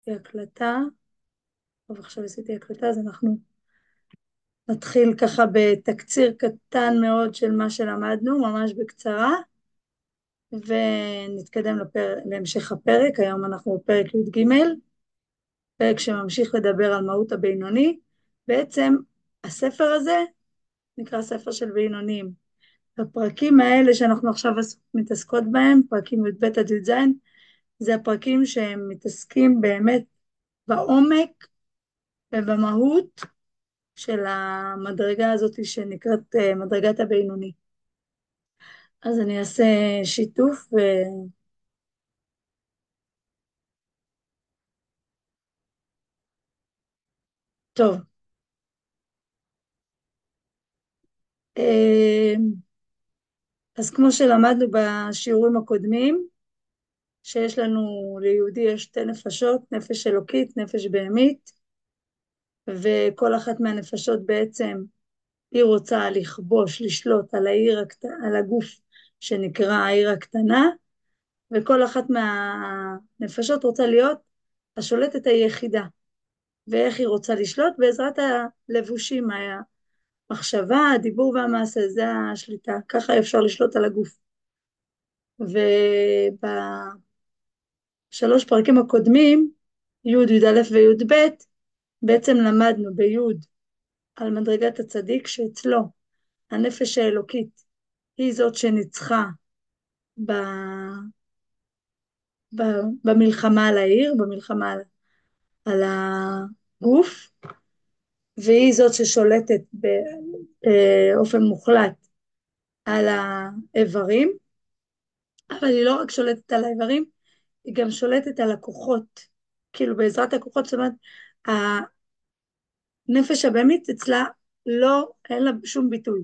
הקלטה. טוב, עכשיו עשיתי הקלטה, אז אנחנו נתחיל ככה בתקציר קטן מאוד של מה שלמדנו, ממש בקצרה, ונתקדם להמשך הפרק. היום אנחנו בפרק י"ג, פרק שממשיך לדבר על מהות הבינוני. בעצם הספר הזה נקרא ספר של בינוניים. הפרקים האלה שאנחנו עכשיו מתעסקות בהם, פרקים י"ב עד י"ז, זה הפרקים שהם מתעסקים באמת בעומק ובמהות של המדרגה הזאת שנקראת מדרגת הבינוני. אז אני אעשה שיתוף טוב. אה, אז כמו שלמדנו בשיעורים הקודמים, שיש לנו, ליהודי יש שתי נפשות, נפש אלוקית, נפש בהמית, וכל אחת מהנפשות בעצם היא רוצה לכבוש, לשלוט על על הגוף שנקרא העיר הקטנה, וכל אחת מהנפשות רוצה להיות השולטת היחידה. ואיך היא רוצה לשלוט? בעזרת הלבושים, המחשבה, הדיבור והמעשה, זה השליטה, ככה אפשר לשלוט על הגוף. ובשלוש פרקים הקודמים, י', י"א וי"ב, בעצם למדנו בי' על מדרגת הצדיק, שאצלו הנפש האלוקית היא זאת שניצחה ב... במלחמה על העיר, במלחמה על הגוף, והיא זאת ששולטת באופן מוחלט על האיברים, אבל היא לא רק שולטת על האיברים, היא גם שולטת על הכוחות, כאילו בעזרת הכוחות. זאת אומרת, הנפש הבהמית אצלה לא, אין לה שום ביטוי.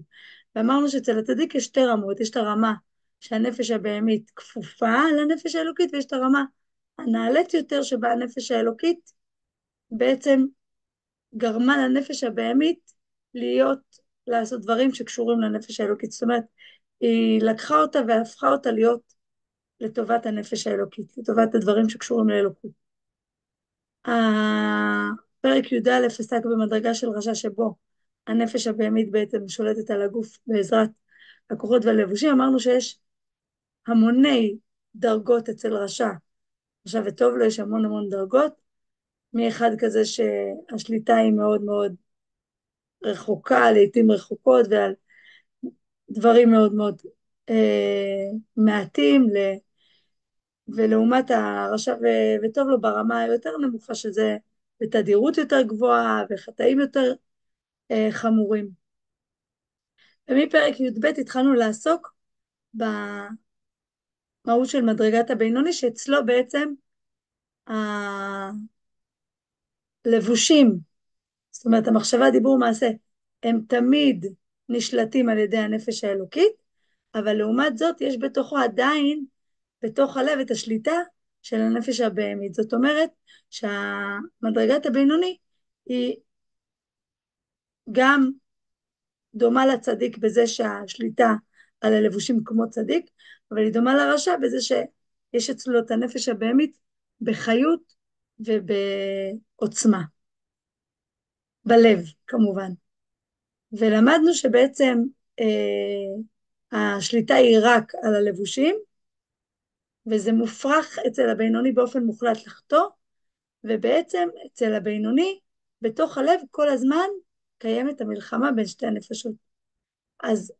ואמרנו שאצל הצדיק יש שתי רמות, יש את הרמה שהנפש הבהמית כפופה לנפש האלוקית, ויש את הרמה הנעלית יותר שבה הנפש האלוקית בעצם גרמה לנפש הבהמית לעשות דברים שקשורים לנפש האלוקית. זאת אומרת, היא לקחה אותה והפכה אותה להיות לטובת הנפש האלוקית, לטובת הדברים שקשורים לאלוקות. הפרק י"א עסק במדרגה של רשע, שבו הנפש הבהמית בעצם שולטת על הגוף בעזרת הכוחות והלבושים. אמרנו שיש המוני דרגות אצל רשע, רשע וטוב לו יש המון המון דרגות, מאחד כזה שהשליטה היא מאוד מאוד רחוקה, לעתים רחוקות, ועל דברים מאוד מאוד מעטים, ולעומת הרשע וטוב לו ברמה היותר נמוכה, שזה בתדירות יותר גבוהה וחטאים יותר חמורים. ומפרק י"ב התחלנו לעסוק במהות של מדרגת הבינוני, שאצלו בעצם הלבושים, זאת אומרת המחשבה, דיבור, מעשה, הם תמיד נשלטים על ידי הנפש האלוקית, אבל לעומת זאת יש בתוכו עדיין, בתוך הלב, את השליטה של הנפש הבהמית. זאת אומרת שהמדרגת הבינוני היא גם דומה לצדיק בזה שהשליטה על הלבושים כמו צדיק, אבל היא דומה לרשע בזה שיש אצלו את הנפש הבהמית בחיות ובעוצמה, בלב כמובן. ולמדנו שבעצם השליטה היא רק על הלבושים, וזה מופרך אצל הבינוני באופן מוחלט לחטוא, ובעצם אצל הבינוני בתוך הלב כל הזמן קיימת המלחמה בין שתי הנפשות. אז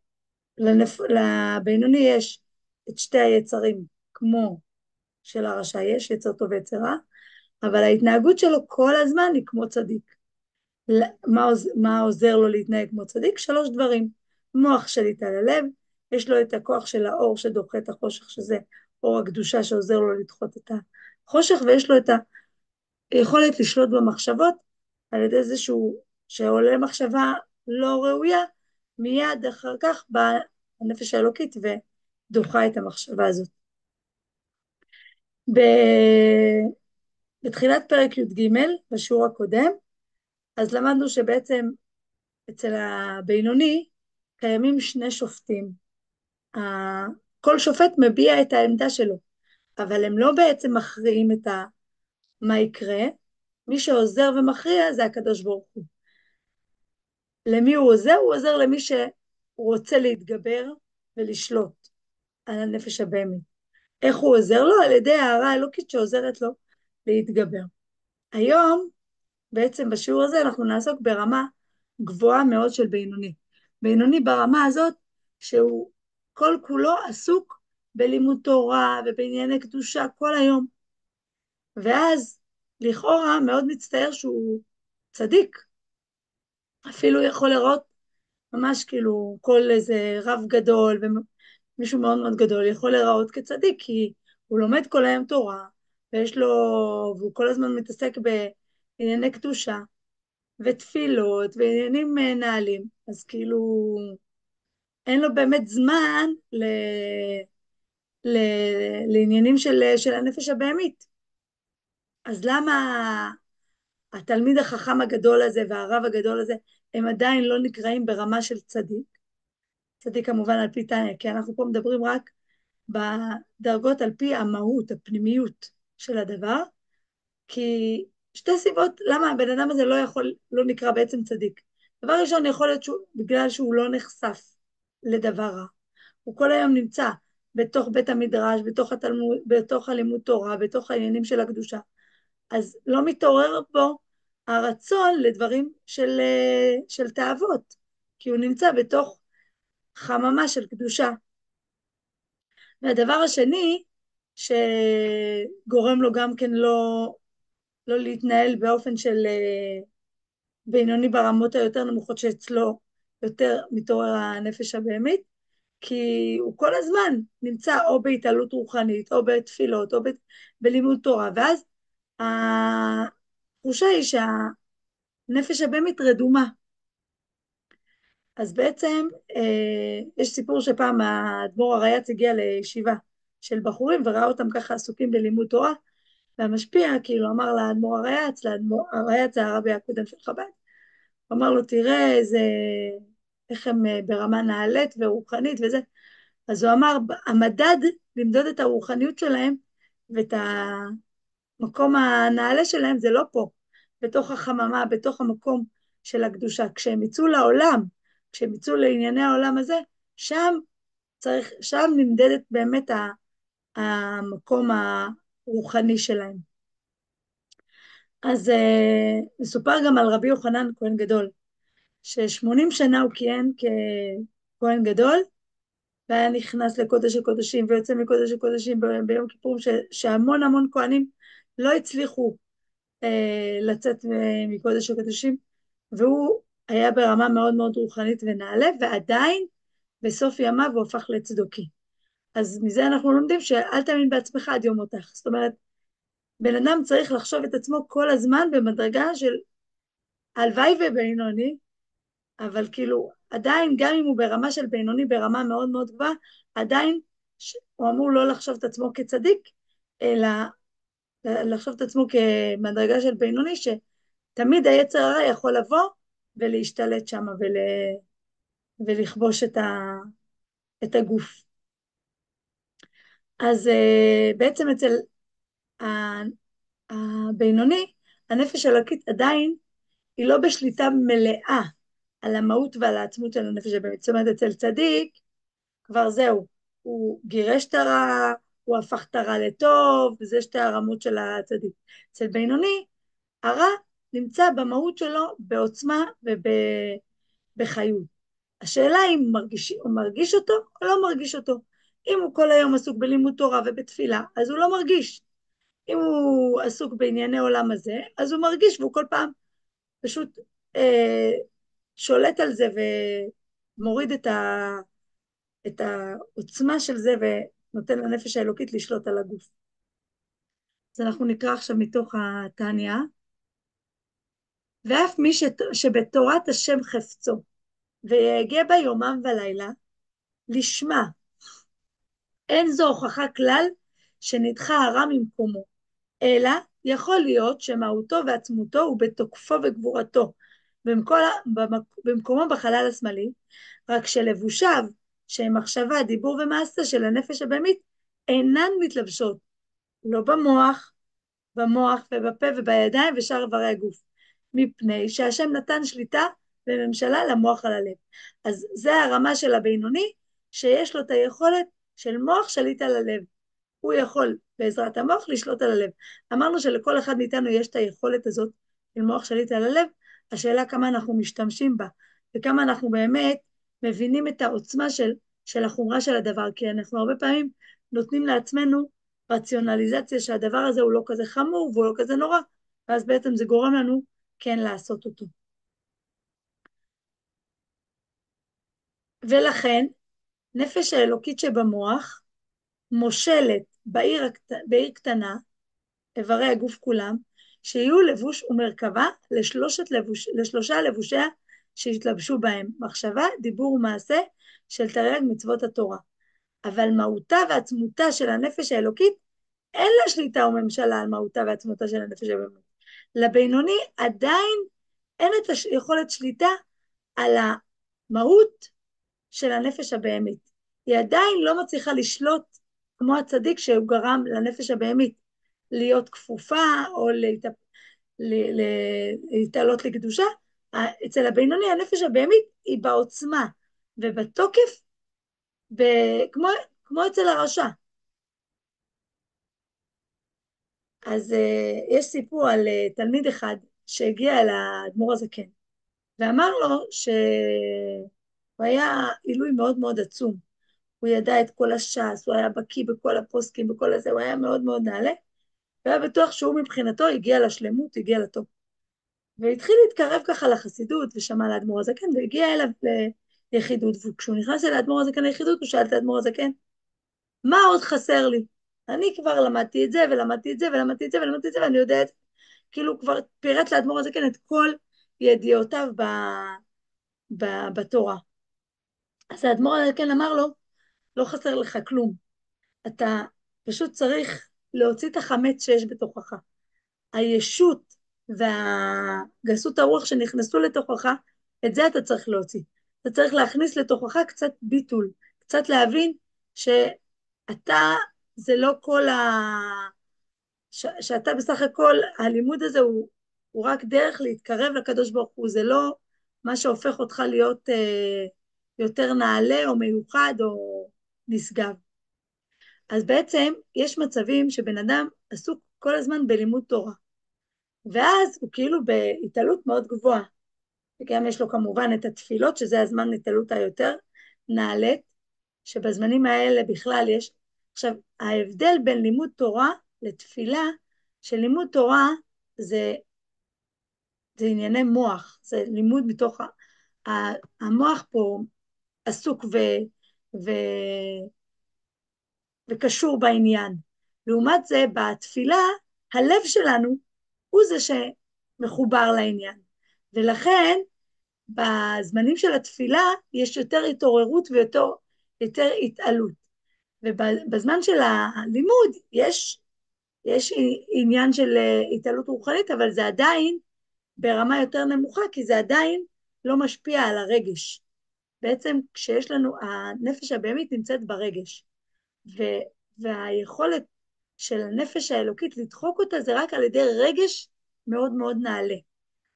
לבינוני יש את שתי היצרים כמו של הרשע, יש יצר טוב ויצר רע, אבל ההתנהגות שלו כל הזמן היא כמו צדיק. מה עוזר לו להתנהג כמו צדיק? שלוש דברים: מוח שליטה על הלב, יש לו את הכוח של האור שדוחה את החושך, שזה אור הקדושה שעוזר לו לדחות את החושך, ויש לו את היכולת לשלוט במחשבות על ידי זה שעולה מחשבה לא ראויה, מיד אחר כך באה הנפש האלוקית ודוחה את המחשבה הזאת. בתחילת פרק י"ג, בשיעור הקודם, אז למדנו שבעצם אצל הבינוני קיימים שני שופטים. כל שופט מביע את העמדה שלו, אבל הם לא בעצם מכריעים את מה יקרה? מי שעוזר ומכריע זה הקדוש ברוך הוא. למי הוא עוזר? הוא עוזר למי שרוצה להתגבר ולשלוט על הנפש הבהמית. איך הוא עוזר לו? על ידי הערה האלוקית שעוזרת לו להתגבר. היום, בעצם בשיעור הזה, אנחנו נעסוק ברמה גבוהה מאוד של בינוני. בינוני ברמה הזאת, שהוא כל כולו עסוק בלימוד תורה ובענייני קדושה כל היום. ואז, לכאורה, מאוד מצטער שהוא צדיק. אפילו יכול לראות ממש כאילו כל איזה רב גדול ומישהו מאוד מאוד גדול יכול להיראות כצדיק, כי הוא לומד כל היום תורה, ויש לו, והוא כל הזמן מתעסק בענייני קדושה, ותפילות, ועניינים נעלים, אז כאילו אין לו באמת זמן ל... לעניינים של הנפש הבהמית. אז למה התלמיד החכם הגדול הזה והרב הגדול הזה הם עדיין לא נקראים ברמה של צדיק? צדיק כמובן על פי תניא, כי אנחנו פה מדברים רק בדרגות על פי המהות, הפנימיות של הדבר, כי שתי סיבות למה הבן אדם הזה לא נקרא בעצם צדיק. דבר ראשון, יכול להיות בגלל שהוא לא נחשף לדבר רע. הוא כל היום נמצא בתוך בית המדרש, בתוך התלמוד, בתוך הלימוד תורה, בתוך העניינים של הקדושה. אז לא מתעורר בו הרצון לדברים של תאוות, כי הוא נמצא בתוך חממה של קדושה. והדבר השני, שגורם לו גם כן לא להתנהל באופן של בינוני ברמות היותר נמוכות שאצלו יותר מתעורר הנפש הבהמית, כי הוא כל הזמן נמצא או בהתעלות רוחנית, או בתפילות, או בלימוד תורה, ואז התחושה היא שהנפש הבהמית רדומה. אז בעצם יש סיפור שפעם האדמו"ר הריי"צ הגיע לישיבה של בחורים וראה אותם ככה עסוקים בלימוד תורה, והמשפיע כאילו אמר לאדמו"ר הריי"צ, הריי"צ זה הרבי הקודם של חב"ד, הוא אמר לו תראה איך הם ברמה נעלית ורוחנית וזה, אז הוא אמר המדד למדוד את הרוחניות שלהם ואת המקום הנעלה שלהם זה לא פה, בתוך החממה, בתוך המקום של הקדושה, כשהם יצאו לעולם, כשהם יצאו לענייני העולם הזה, שם נמדדת באמת המקום הרוחני שלהם. אז מסופר גם על רבי יוחנן כהן גדול, ש80 שנה הוא כיהן ככהן גדול, והיה נכנס לקודש הקודשים ויוצא מקודש הקודשים ביום כיפורים, שהמון המון כהנים לא הצליחו לצאת מקודש הקודשים, והוא היה ברמה מאוד מאוד רוחנית ונעלה, ועדיין בסוף ימיו הוא הפך לצדוקי. אז מזה אנחנו לומדים שאל תאמין בעצמך עד יום מותך. זאת אומרת, בן אדם צריך לחשוב את עצמו כל הזמן במדרגה של הלוואי ובינוני, אבל כאילו עדיין גם אם הוא ברמה של בינוני, ברמה מאוד מאוד גבוהה, עדיין הוא אמור לא לחשוב את עצמו כצדיק, אלא לחשוב את עצמו כמדרגה של בינוני, שתמיד היצר הרע יכול לבוא ולהשתלט שם ולכבוש את הגוף. אז בעצם אצל הבינוני, הנפש האלוקית עדיין היא לא בשליטה מלאה על המהות ועל העצמות של הנפש הבהמית. זאת אומרת, אצל צדיק כבר זהו, הוא גירש את הרע, הוא הפך את הרע לטוב, וזה שתי הרמות של הצדיק. אצל בינוני, הרע נמצא במהות שלו בעוצמה ובחיות. השאלה אם הוא מרגיש אותו או לא מרגיש אותו. אם הוא כל היום עסוק בלימוד תורה ובתפילה, אז הוא לא מרגיש. אם הוא עסוק בענייני עולם הזה, אז הוא מרגיש, והוא כל פעם פשוט שולט על זה ומוריד את העוצמה של זה ונותן לנפש האלוקית לשלוט על הגוף. אז אנחנו נקרא עכשיו מתוך התניא, ואף מי שבתורת השם חפצו ויהגה בה יומם ולילה לשמה, אין זו הוכחה כלל שנדחה הרע ממקומו, אלא יכול להיות שמהותו ועצמותו הוא בתוקפו וגבורתו במקומו בחלל השמאלי, רק שלבושיו שהם מחשבה, דיבור ומעשה של הנפש הבהמית אינן מתלבשות לא במוח במוח ובפה ובידיים ושאר איברי הגוף, מפני שהשם נתן שליטה וממשלה למוח על הלב. אז זה הרמה של הבינוני, שיש לו את היכולת של מוח שליט על הלב. הוא יכול בעזרת המוח לשלוט על הלב. אמרנו שלכל אחד מאיתנו יש את היכולת הזאת של מוח שליט על הלב, השאלה כמה אנחנו משתמשים בה, וכמה אנחנו באמת מבינים את העוצמה של החומרה של הדבר, כי אנחנו הרבה פעמים נותנים לעצמנו רציונליזציה שהדבר הזה הוא לא כזה חמור והוא לא כזה נורא, ואז בעצם זה גורם לנו כן לעשות אותו. ולכן נפש האלוקית שבמוח מושלת בעיר קטנה, איברי הגוף כולם, שיהיו לבוש ומרכבה לשלושה לבושיה שהתלבשו בהם, מחשבה, דיבור ומעשה של תרי"ג מצוות התורה. אבל מהותה ועצמותה של הנפש האלוקית, אין לה שליטה וממשלה על מהותה ועצמותה של הנפש האלוקית. לבינוני עדיין אין את יכולת שליטה על המהות של הנפש הבהמית. היא עדיין לא מצליחה לשלוט כמו הצדיק שהוא גרם לנפש הבהמית להיות כפופה או להתעלות לקדושה. אצל הבינוני הנפש הבהמית היא בעוצמה ובתוקף כמו אצל הרשע. אז יש סיפור על תלמיד אחד שהגיע אל האדמו"ר הזקן ואמר לו שהוא היה עילוי מאוד מאוד עצום, הוא ידע את כל הש"ס, הוא היה בקיא בכל הפוסקים, בכל הזה, הוא היה מאוד מאוד נעלה, והיה בטוח שהוא מבחינתו הגיע לשלמות, הגיע לטוב. והתחיל להתקרב ככה לחסידות, ושמע לאדמו"ר הזקן, והגיע אליו ליחידות, וכשהוא נכנס אל האדמו"ר הזקן ליחידות, הוא שאל את האדמו"ר הזקן, מה עוד חסר לי? אני כבר למדתי את זה, ולמדתי את זה, ולמדתי את זה, ולמדתי את זה, ואני יודע את זה. כאילו כבר פירט לאדמו"ר הזקן את כל ידיעותיו בתורה. אז האדמו"ר הזקן אמר לו, לא חסר לך כלום. אתה פשוט צריך להוציא את החמץ שיש בתוכך. הישות והגסות הרוח שנכנסו לתוכך, את זה אתה צריך להוציא. אתה צריך להכניס לתוכך קצת ביטול, קצת להבין שאתה, זה לא כל שאתה בסך הכל, הלימוד הזה הוא רק דרך להתקרב לקדוש ברוך הוא, זה לא מה שהופך אותך להיות יותר נעלה או מיוחד או נשגב. אז בעצם יש מצבים שבן אדם עסוק כל הזמן בלימוד תורה, ואז הוא כאילו בהתעלות מאוד גבוהה, וגם יש לו כמובן את התפילות, שזה הזמן התעלות היותר נעלית, שבזמנים האלה בכלל יש. עכשיו, ההבדל בין לימוד תורה לתפילה, שלימוד תורה זה ענייני מוח, זה לימוד מתוך המוח פה עסוק ו, וקשור בעניין. לעומת זה, בתפילה, הלב שלנו הוא זה שמחובר לעניין. ולכן, בזמנים של התפילה, יש יותר התעוררות ויותר התעלות. ובזמן של הלימוד, יש עניין של התעלות רוחנית, אבל זה עדיין ברמה יותר נמוכה, כי זה עדיין לא משפיע על הרגש. בעצם כשיש לנו, הנפש הבהמית נמצאת ברגש. והיכולת של הנפש האלוקית לדחוק אותה זה רק על ידי רגש מאוד מאוד נעלה.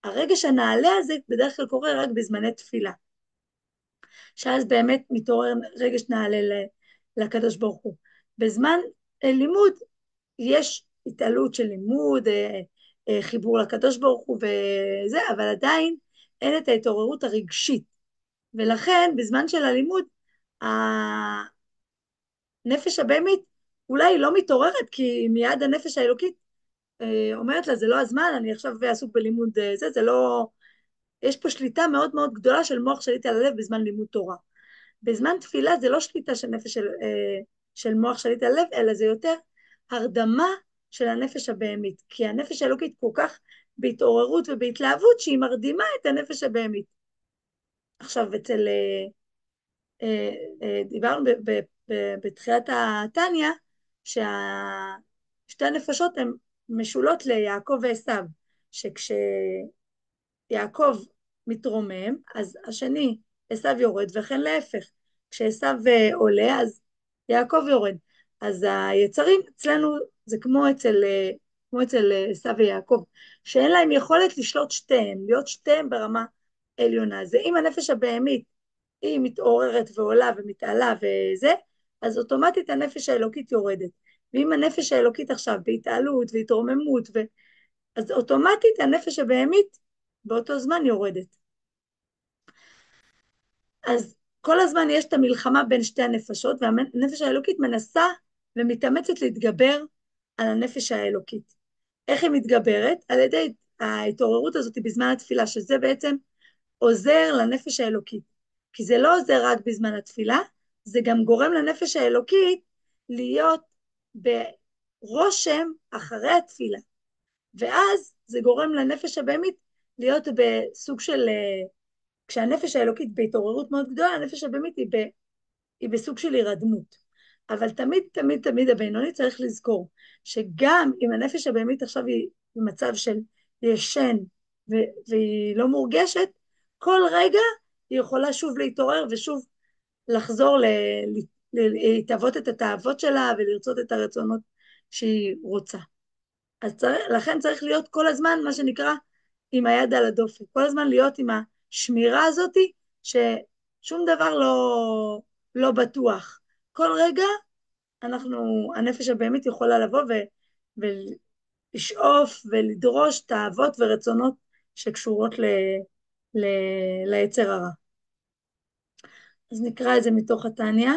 הרגש הנעלה הזה בדרך כלל קורה רק בזמני תפילה, שאז באמת מתעורר רגש נעלה לקדוש ברוך הוא. בזמן לימוד יש התעלות של לימוד, חיבור לקדוש ברוך הוא וזה, אבל עדיין אין את ההתעוררות הרגשית, ולכן בזמן של הלימוד הנפש הבהמית אולי לא מתעוררת, כי מיד הנפש האלוקית אומרת לה, זה לא הזמן, אני עכשיו עסוק בלימוד זה לא, יש פה שליטה מאוד מאוד גדולה של מוח שליט על הלב בזמן לימוד תורה. בזמן תפילה זה לא שליטה של נפש של מוח שליט על הלב, אלא זה יותר הרדמה של הנפש הבהמית, כי הנפש האלוקית כל כך בהתעוררות ובהתלהבות, שהיא מרדימה את הנפש הבהמית. עכשיו, דיברנו בתחילת התניא, ששתי הנפשות הן משולות ליעקב ועשיו, שכשיעקב מתרומם, אז השני, עשיו יורד, וכן להפך. כשעשיו עולה, אז יעקב יורד. אז היצרים אצלנו זה כמו כמו אצל עשיו ויעקב, שאין להם יכולת לשלוט שתיהם, להיות שתיהם ברמה עליונה. זה אם הנפש הבהמית היא מתעוררת ועולה ומתעלה וזה, אז אוטומטית הנפש האלוקית יורדת. ואם הנפש האלוקית עכשיו בהתעלות והתרוממות, אז אוטומטית הנפש הבהמית באותו זמן יורדת. אז כל הזמן יש את המלחמה בין שתי הנפשות, והנפש האלוקית מנסה ומתאמצת להתגבר על הנפש האלוקית. איך היא מתגברת? על ידי ההתעוררות הזאת בזמן התפילה, שזה בעצם עוזר לנפש האלוקית. כי זה לא עוזר רק בזמן התפילה, זה גם גורם לנפש האלוקית להיות ברושם אחרי התפילה. ואז זה גורם לנפש הבהמית להיות בסוג של, כשהנפש האלוקית בהתעוררות מאוד גדולה, הנפש הבהמית היא בסוג של הירדמות. אבל תמיד, תמיד, תמיד הבינוני צריך לזכור, שגם אם הנפש הבהמית עכשיו היא במצב של ישן, והיא לא מורגשת, כל רגע היא יכולה שוב להתעורר ושוב לחזור להתאבות את התאוות שלה ולרצות את הרצונות שהיא רוצה. אז לכן צריך להיות כל הזמן מה שנקרא עם היד על הדופק, כל הזמן להיות עם השמירה הזאת ששום דבר לא בטוח. כל רגע הנפש הבהמית יכולה לבוא ולשאוף ולדרוש תאוות ורצונות שקשורות ל, ליצר הרע. אז נקרא את זה מתוך התניא.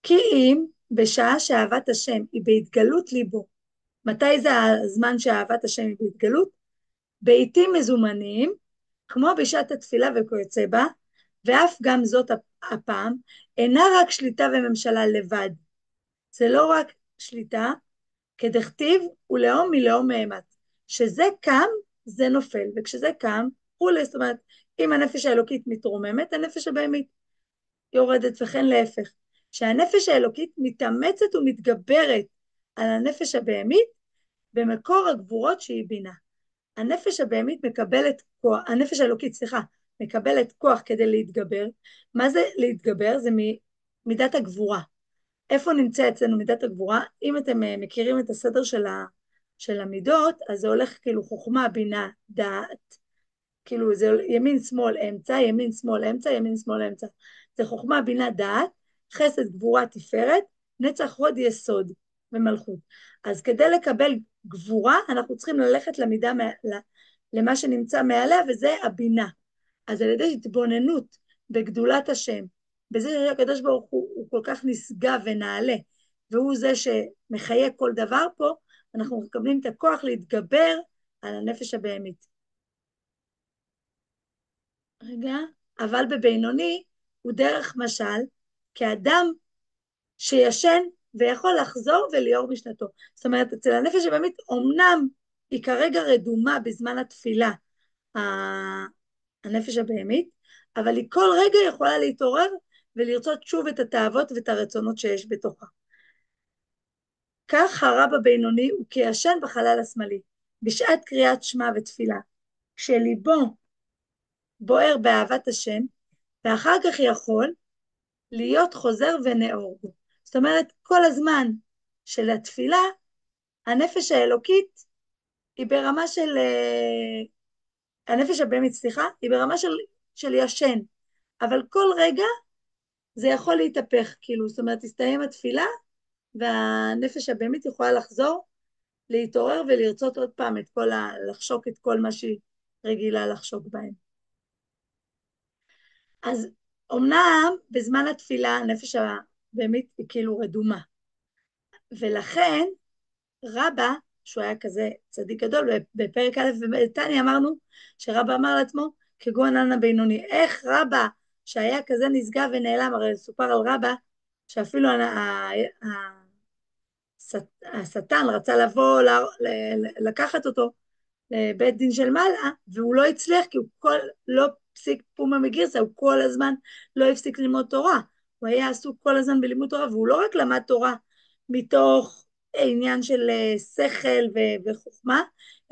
כי אם בשעה שאהבת השם היא בהתגלות ליבו, מתי זה הזמן שאהבת השם היא בהתגלות? בעיתים מזומנים, כמו בשעת התפילה וכיוצא בה, ואף גם זאת הפעם, אינה רק שליטה וממשלה לבד. זה לא רק שליטה, כדכתיב ולאום מלאום מהמת. שזה קם, זה נופל, וכשזה קם, זאת אומרת, אם הנפש האלוקית מתרוממת, הנפש הבהמית יורדת, וכן להפך. שהנפש האלוקית מתאמצת ומתגברת על הנפש הבהמית, במקור הגבורות שהיא בינה. הנפש הבהמית מקבלת כוח, הנפש האלוקית, מקבלת כוח כדי להתגבר. מה זה להתגבר? זה מידת הגבורה. איפה נמצא אצלנו מידת הגבורה? אם אתם מכירים את הסדר של המידות, אז זה הולך כאילו חוכמה, בינה, דעת, כאילו זה ימין, שמאל, אמצע, ימין, שמאל, אמצע, ימין, שמאל, אמצע. זה חוכמה, בינה, דעת, חסד, גבורה, תפארת, נצח, הוד, יסוד ומלכות. אז כדי לקבל גבורה, אנחנו צריכים ללכת למידה, למה שנמצא מעליה, וזה הבינה. אז על ידי התבוננות בגדולת השם, בזה שהקדוש ברוך הוא כל כך נשגב ונעלה, והוא זה שמחיה כל דבר פה, אנחנו מקבלים את הכוח להתגבר על הנפש הבהמית. רגע, אבל בבינוני הוא דרך משל, כאדם שישן ויכול לחזור וליאור משנתו. זאת אומרת, אצל הנפש הבהמית, אמנם היא כרגע רדומה בזמן התפילה, הנפש הבהמית, אבל היא כל רגע יכולה להתעורר ולרצות שוב את התאוות ואת הרצונות שיש בתוכה. כך הרב הבינוני הוא כישן בחלל השמאלי, בשעת קריאת שמע ותפילה, כשליבו בוער באהבת השם, ואחר כך יכול להיות חוזר ונאור בו. זאת אומרת, כל הזמן של התפילה, הנפש האלוקית היא ברמה של, הנפש הבהמית, היא ברמה של ישן, אבל כל רגע זה יכול להתהפך, כאילו, זאת אומרת, תסתיים התפילה, והנפש הבהמית יכולה לחזור, להתעורר ולרצות עוד פעם לחשוק את כל מה שהיא רגילה לחשוק בהם. אז אמנם בזמן התפילה הנפש הבהמית היא כאילו רדומה, ולכן רבא, שהוא היה כזה צדיק גדול, בפרק א' בתניא אמרנו שרבא אמר לעצמו כגון ענן הבינוני. איך רבא שהיה כזה נשגב ונעלם, הרי סופר על רבא שאפילו השטן רצה לבוא לקחת אותו לבית דין של מעלה, והוא לא הצליח כי הוא לא הפסיק פומה מגירסה, הוא כל הזמן לא הפסיק ללמוד תורה, הוא היה עסוק כל הזמן בלימוד תורה, והוא לא רק למד תורה מתוך עניין של שכל וחוכמה,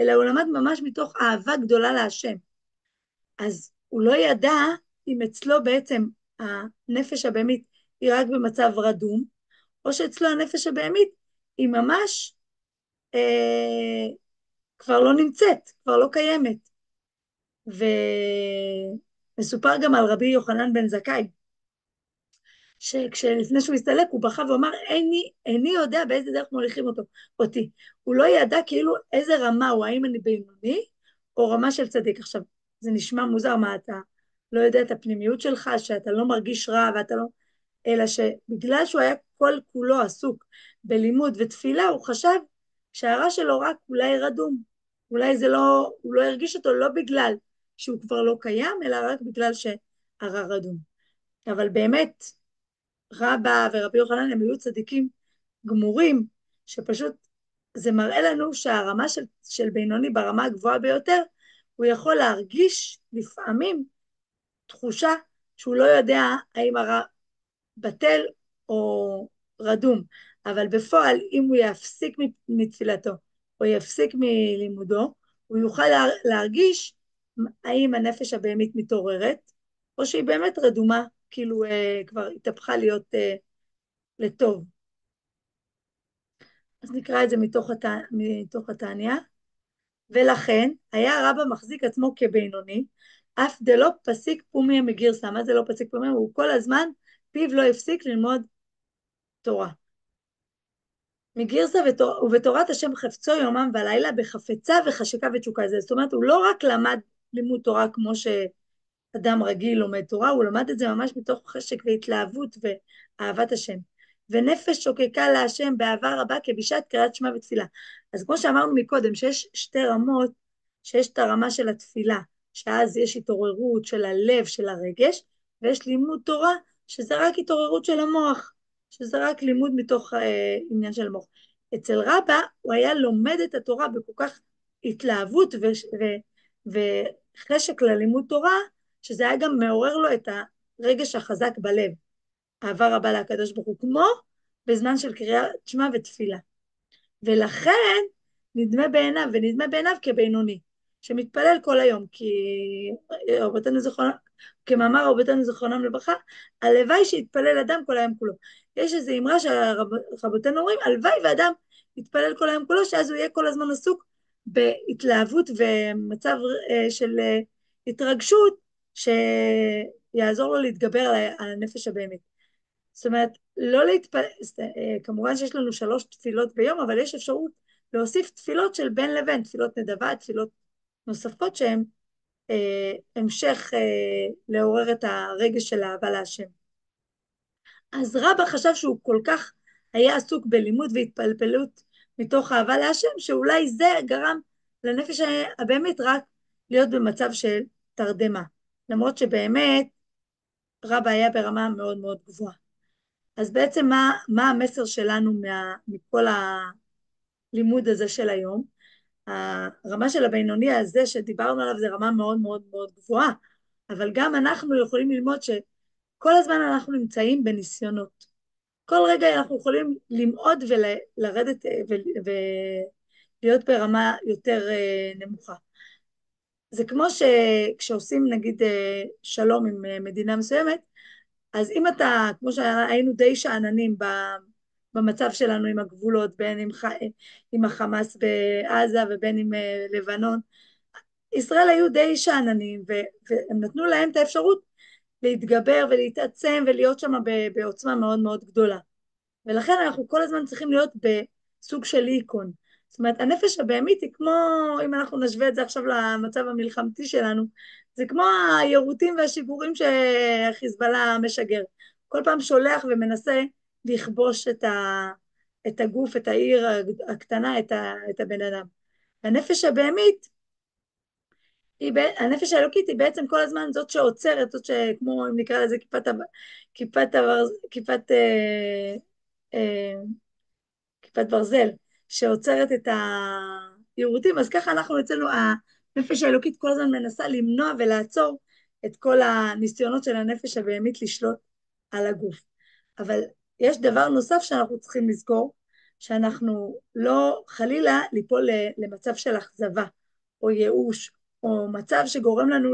אלא הוא למד ממש מתוך אהבה גדולה להשם. אז הוא לא ידע אם אצלו בעצם הנפש הבהמית היא רק במצב רדום, או שאצלו הנפש הבהמית היא ממש אה, כבר לא נמצאת, כבר לא קיימת. ומסופר גם על רבי יוחנן בן זכאי, שלפני שהוא הסתלק הוא בכה ואומר, איני יודע באיזה דרך מוליכים אותי. הוא לא ידע כאילו איזה רמה הוא, האם אני בינוני או רמה של צדיק. עכשיו, זה נשמע מוזר, מה אתה לא יודע את הפנימיות שלך, שאתה לא מרגיש רע ואתה לא... אלא שבגלל שהוא היה כל כולו עסוק בלימוד ותפילה, הוא חשב שהרע שלו רק אולי רדום. אולי זה לא, הוא לא הרגיש אותו לא בגלל שהוא כבר לא קיים, אלא רק בגלל שהרע רדום. אבל באמת, רבא ורבי יוחנן הם היו צדיקים גמורים, שפשוט זה מראה לנו שהרמה של בינוני ברמה הגבוהה ביותר, הוא יכול להרגיש לפעמים תחושה שהוא לא יודע האם הרע בטל או רדום, אבל בפועל אם הוא יפסיק מתפילתו או יפסיק מלימודו, הוא יוכל להרגיש האם הנפש הבהמית מתעוררת, או שהיא באמת רדומה, כאילו כבר התהפכה להיות לטוב. אז נקרא את זה מתוך התניא. ולכן היה רבא מחזיק עצמו כבינוני, אף דלא פסיק פומיה מגירסא. מה זה לא פסיק פומיה? הוא כל הזמן פיו לא הפסיק ללמוד תורה. מגירסא ובתורת השם חפצו יומם ולילה בחפצה וחשקה ותשוקה. זאת אומרת, הוא לא רק למד לימוד תורה כמו שאדם רגיל לומד תורה, הוא למד את זה ממש מתוך חשק והתלהבות ואהבת השם. ונפש שוקקה להשם באהבה רבה כבשעת קריאת שמע ותפילה. אז כמו שאמרנו מקודם, שיש שתי רמות, שיש את הרמה של התפילה, שאז יש התעוררות של הלב, של הרגש, ויש לימוד תורה, שזה רק התעוררות של המוח, שזה רק לימוד מתוך עניין של המוח. אצל רבא הוא היה לומד את התורה בכל כך התלהבות וחשק ללימוד תורה, שזה היה גם מעורר לו את הרגש החזק בלב, אהבה רבה לקדוש ברוך הוא, כמו בזמן של קריאת שמע ותפילה. ולכן נדמה בעיניו כבינוני, שמתפלל כל היום, כי רבותינו זיכרונם, כמאמר רבותינו זיכרונם לברכה, הלוואי שיתפלל אדם כל היום כולו. יש איזו אמרה שרבותינו אומרים, הלוואי ואדם יתפלל כל היום כולו, שאז הוא יהיה כל הזמן עסוק בהתלהבות ומצב של התרגשות, שיעזור לו להתגבר על הנפש הבהמית. זאת אומרת, לא להתפלל, כמובן שיש לנו 3 תפילות ביום, אבל יש אפשרות להוסיף תפילות של בין לבין, תפילות נדבה, תפילות נוספות שהן המשך לעורר את הרגש של האהבה להשם. אז רבא חשב שהוא כל כך היה עסוק בלימוד והתפלפלות מתוך אהבה להשם, שאולי זה גרם לנפש הבאמת רק להיות במצב של תרדמה, למרות שבאמת רבא היה ברמה מאוד מאוד גבוהה. אז בעצם מה המסר שלנו מכל הלימוד הזה של היום? הרמה של הבינוני הזה שדיברנו עליו זה רמה מאוד מאוד מאוד גבוהה, אבל גם אנחנו יכולים ללמוד שכל הזמן אנחנו נמצאים בניסיונות. כל רגע אנחנו יכולים למעוד ולרדת ולהיות ברמה יותר נמוכה. זה כמו שכשעושים נגיד שלום עם מדינה מסוימת, אז אם אתה, כמו שהיינו די שאננים במצב שלנו עם הגבולות, בין עם החמאס בעזה ובין עם לבנון, ישראל היו די שאננים, והם נתנו להם את האפשרות להתגבר ולהתעצם ולהיות שם בעוצמה מאוד מאוד גדולה. ולכן אנחנו כל הזמן צריכים להיות בסוג של איקון. זאת אומרת, הנפש הבהמית היא כמו, אם אנחנו נשווה את זה עכשיו למצב המלחמתי שלנו, זה כמו היירוטים והשיגורים שהחיזבאללה משגר. כל פעם שולח ומנסה לכבוש את הגוף, את העיר הקטנה, את הבן אדם. הנפש הבהמית, הנפש האלוקית היא בעצם כל הזמן זאת שעוצרת, זאת שכמו אם נקרא לזה אה, כיפת ברזל, שעוצרת את היירוטים. אז ככה אנחנו אצלנו, הנפש האלוקית כל הזמן מנסה למנוע ולעצור את כל הניסיונות של הנפש הבהמית לשלוט על הגוף. אבל יש דבר נוסף שאנחנו צריכים לזכור, שאנחנו לא חלילה ליפול למצב של אכזבה או ייאוש, או מצב שגורם לנו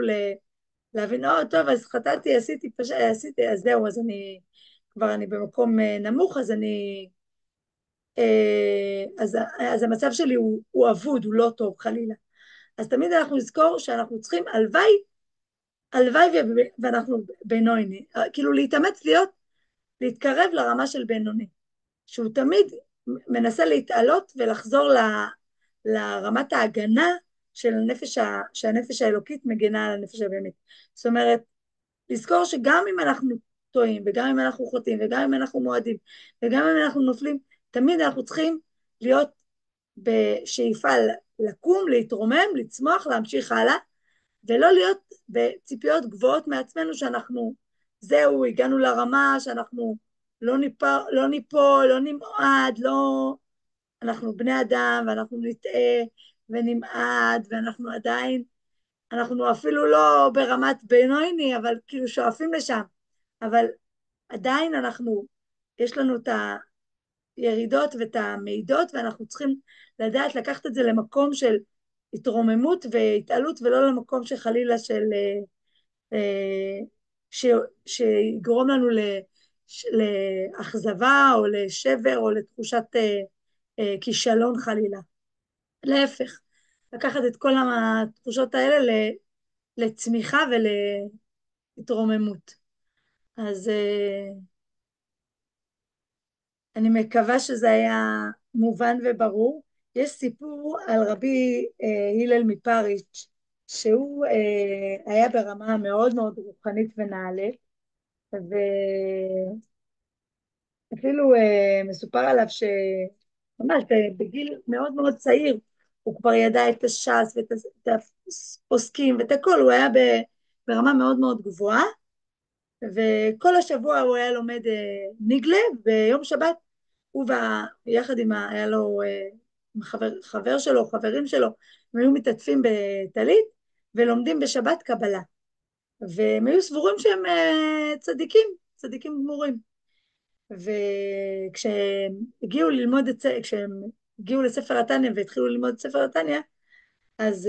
להבין, טוב, אז חטאתי, עשיתי, אז זהו, אז אני במקום נמוך, אז אני אז המצב שלי הוא אבוד, הוא לא טוב חלילה. אז תמיד אנחנו נזכור שאנחנו צריכים, הלוואי ואנחנו בינוני, כאילו להתאמץ להתקרב לרמה של בינוני, שהוא תמיד מנסה להתעלות ולחזור לרמת ההגנה של שהנפש האלוקית מגנה על הנפש הבאמת. זאת אומרת, לזכור שגם אם אנחנו טועים, וגם אם אנחנו חוטאים, וגם אם אנחנו מועדים, וגם אם אנחנו נופלים, תמיד אנחנו צריכים להיות בשאיפה לקום, להתרומם, לצמוח, להמשיך הלאה, ולא להיות בציפיות גבוהות מעצמנו שאנחנו, זהו, הגענו לרמה שאנחנו לא ניפול, לא נמעד, לא, אנחנו בני אדם ואנחנו נטעה ונמעד ואנחנו עדיין, אנחנו אפילו לא ברמת בינוני, אבל כאילו שואפים לשם, אבל עדיין יש לנו את הירידות ואת המידות, ואנחנו צריכים לדעת לקחת את זה למקום של התרוממות והתעלות, ולא למקום שחלילה של ש, שיגרום לנו לאכזבה או לשבר או לתחושת כישלון חלילה. להפך, לקחת את כל התחושות האלה לצמיחה ולהתרוממות. אז אני מקווה שזה היה מובן וברור. יש סיפור על רבי הלל מפריץ', שהוא היה ברמה מאוד מאוד רוחנית ונעלית, ואפילו מסופר עליו שממש בגיל מאוד מאוד צעיר, הוא כבר ידע את הש"ס ואת הפוסקים ואת הכל, הוא היה ברמה מאוד מאוד גבוהה, וכל השבוע הוא היה לומד ניגלה, ביום שבת הוא יחד היה לו חבר שלו, חברים שלו, הם היו מתעטפים בטלית ולומדים בשבת קבלה, והם היו סבורים שהם צדיקים גמורים. כשהם הגיעו לספר התניא והתחילו ללמוד את ספר התניא, אז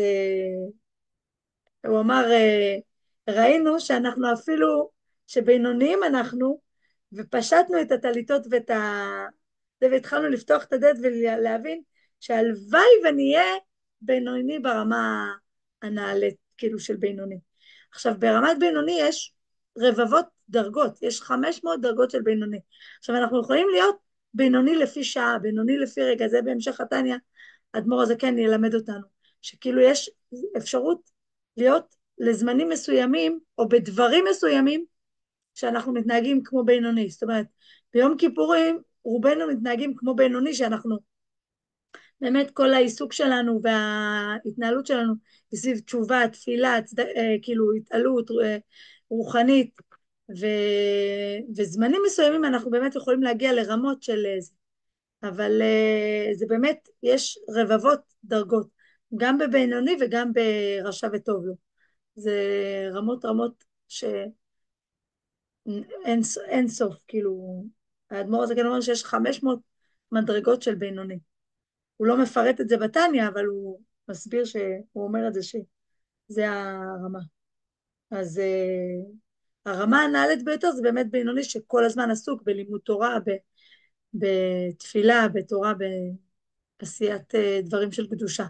הוא אמר, ראינו שאנחנו אפילו, שבינוניים אנחנו, ופשטנו את הטליתות והתחלנו לפתוח את הדלת ולהבין שהלוואי ונהיה בינוני ברמה הנעלית, כאילו של בינוני. עכשיו, ברמת בינוני יש רבבות דרגות, יש 500 דרגות של בינוני. עכשיו, אנחנו יכולים להיות בינוני לפי שעה, בינוני לפי רגע, זה בהמשך התניא, אדמו"ר הזקן ילמד אותנו, שכאילו יש אפשרות להיות לזמנים מסוימים, או בדברים מסוימים, שאנחנו מתנהגים כמו בינוני. זאת אומרת, ביום כיפורים רובנו מתנהגים כמו בינוני, שאנחנו באמת כל העיסוק שלנו וההתנהלות שלנו היא סביב תשובה, תפילה, כאילו התעלות רוחנית, וזמנים מסוימים אנחנו באמת יכולים להגיע לרמות של זה, אבל זה באמת, יש רבבות דרגות, גם בבינוני וגם ברשע וטוב לו. זה רמות אין סוף, כאילו, האדמו"ר הזה כן אומר שיש 500 מדרגות של בינוני. הוא לא מפרט את זה בתניא, אבל הוא מסביר שהוא אומר את זה שזה הרמה. אז הרמה הנעלית ביותר זה באמת בינוני, שכל הזמן עסוק בלימוד תורה, בתפילה, בתורה, בעשיית דברים של קדושה.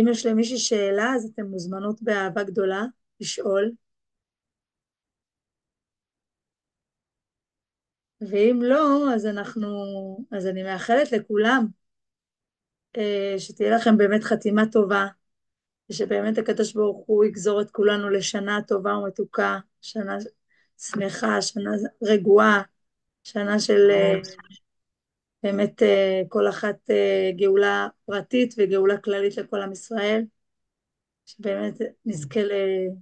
אם יש למישהי שאלה, אז אתן מוזמנות באהבה גדולה לשאול. ואם לא, אז אני מאחלת לכולם שתהיה לכם באמת חתימה טובה, ושבאמת הקדוש ברוך הוא יגזור את כולנו לשנה טובה ומתוקה, שנה שמחה, שנה רגועה, שנה של באמת כל אחת גאולה פרטית וגאולה כללית לכל עם ישראל, שבאמת נזכה לראות,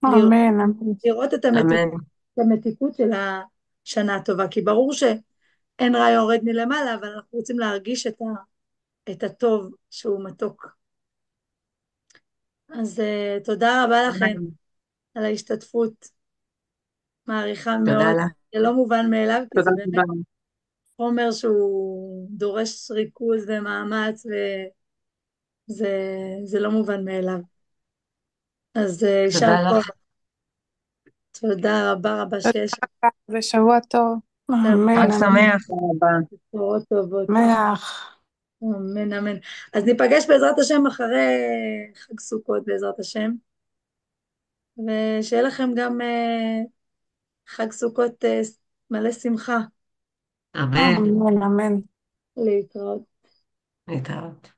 אמן, אמן. לראות את אמן. המתיקות של השנה הטובה, כי ברור שאין רע יורד מלמעלה, אבל אנחנו רוצים להרגיש את הטוב שהוא מתוק. אז תודה רבה לכם אמן. על ההשתתפות, מעריכה תודה מאוד, לך. זה לא מובן מאליו, כי תודה זה באמת רבה. חומר שהוא דורש ריכוז ומאמץ, וזה לא מובן מאליו. אז יישר תודה כוח, לך. תודה רבה רבה שיש. תודה רבה, ושבוע טוב. חג אמן, אמן. שמח. תודה רבה. בשורות טובות. שמח. אמן, אמן. אז ניפגש בעזרת השם אחרי חג סוכות בעזרת השם, ושיהיה לכם גם חג סוכות מלא שמחה. אמן. אמן, אמן. להתראות. להתראות.